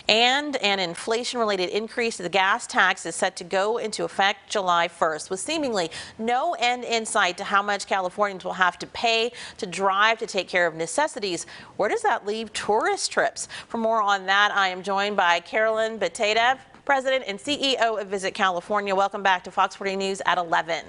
And an inflation-related increase to the gas tax is set to go into effect July 1st, with seemingly no end in sight to how much Californians will have to pay to drive to take care of necessities. Where does that leave tourist trips? For more on that, I am joined by Carolyn Batayev, President and CEO of Visit California. Welcome back to Fox 40 News at 11.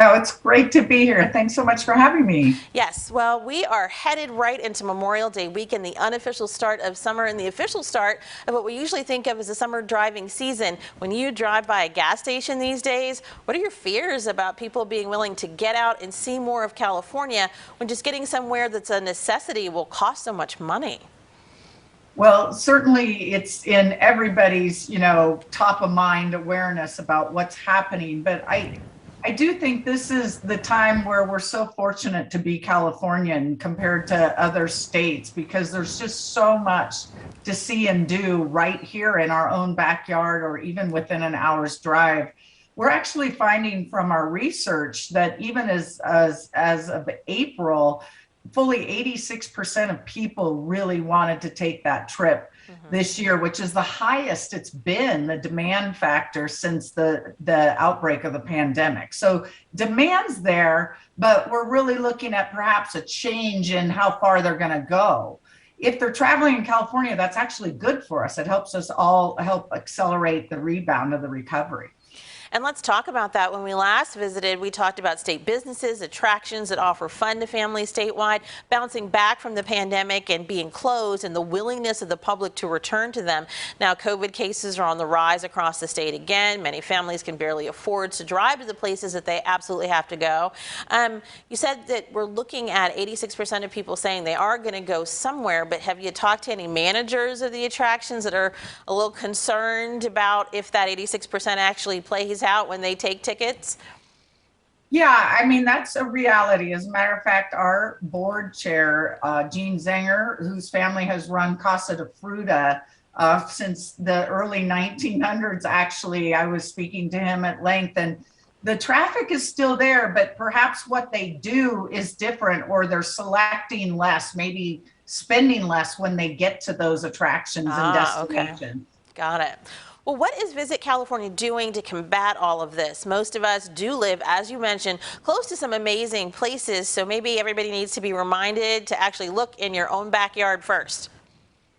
Oh, it's great to be here. Thanks so much for having me. Yes, well, we are headed right into Memorial Day weekend, the unofficial start of summer and the official start of what we usually think of as a summer driving season. When you drive by a gas station these days, what are your fears about people being willing to get out and see more of California when just getting somewhere that's a necessity will cost so much money? Well, certainly it's in everybody's, top of mind awareness about what's happening. But I do think this is the time where we're so fortunate to be Californian compared to other states, because there's just so much to see and do right here in our own backyard or even within an hour's drive. We're actually finding from our research that even as of April, fully 86% of people really wanted to take that trip this year, which is the highest it's been, the demand factor, since the outbreak of the pandemic. So demand's there, but we're really looking at perhaps a change in how far they're going to go. If they're traveling in California, that's actually good for us. It helps us all help accelerate the rebound of the recovery. And let's talk about that. When we last visited, we talked about state businesses, attractions that offer fun to families statewide, bouncing back from the pandemic and being closed, and the willingness of the public to return to them. Now, COVID cases are on the rise across the state again. Many families can barely afford to drive to the places that they absolutely have to go. You said that we're looking at 86% of people saying they are going to go somewhere, but have you talked to any managers of the attractions that are a little concerned about if that 86% actually plays out when they take tickets? Yeah, I mean, that's a reality. As a matter of fact, our board chair, Gene Zenger, whose family has run Casa de Fruta since the early 1900s, actually, I was speaking to him at length, and the traffic is still there, but perhaps what they do is different, or they're selecting less, maybe spending less when they get to those attractions and destinations. Okay. Got it. Well, what is Visit California doing to combat all of this? Most of us do live, as you mentioned, close to some amazing places, so maybe everybody needs to be reminded to actually look in your own backyard first.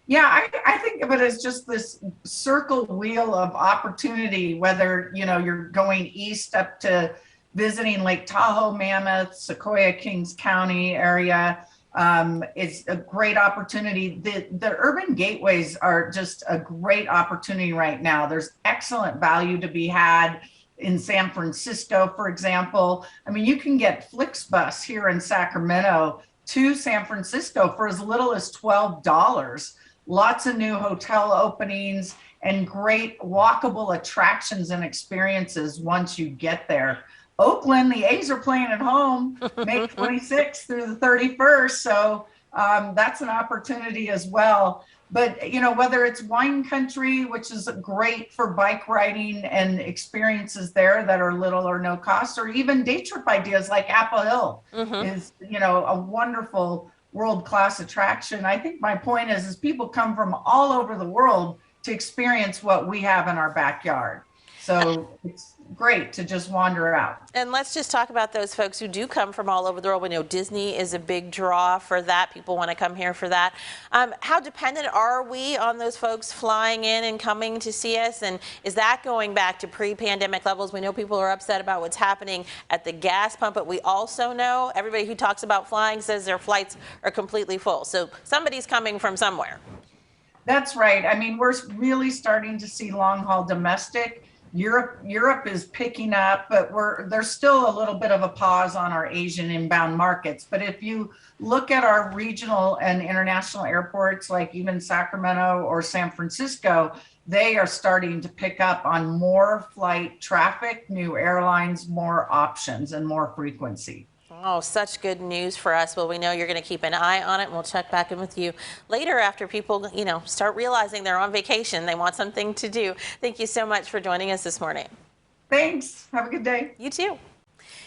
Yeah, I think of it as just this circle wheel of opportunity, whether, you're going east up to visiting Lake Tahoe, Mammoth, Sequoia, Kings County area. It's a great opportunity. The urban gateways are just a great opportunity right now. There's excellent value to be had in San Francisco, for example. I mean, you can get Flixbus here in Sacramento to San Francisco for as little as $12. Lots of new hotel openings and great walkable attractions and experiences once you get there. Oakland, the A's are playing at home May 26th through the 31st. So that's an opportunity as well. But, whether it's wine country, which is great for bike riding and experiences there that are little or no cost, or even day trip ideas like Apple Hill is, a wonderful world-class attraction. I think my point is people come from all over the world to experience what we have in our backyard. So it's great to just wander out. And let's just talk about those folks who do come from all over the world. We know Disney is a big draw for that. People want to come here for that. How dependent are we on those folks flying in and coming to see us? And is that going back to pre-pandemic levels? We know people are upset about what's happening at the gas pump, but we also know everybody who talks about flying says their flights are completely full. So somebody's coming from somewhere. That's right. I mean, we're really starting to see long-haul domestic. Europe is picking up, but there's still a little bit of a pause on our Asian inbound markets. But if you look at our regional and international airports, like even Sacramento or San Francisco, they are starting to pick up on more flight traffic, new airlines, more options, and more frequency. Oh, such good news for us. Well, we know you're going to keep an eye on it, and we'll check back in with you later after people, start realizing they're on vacation. They want something to do. Thank you so much for joining us this morning. Thanks. Have a good day. You too.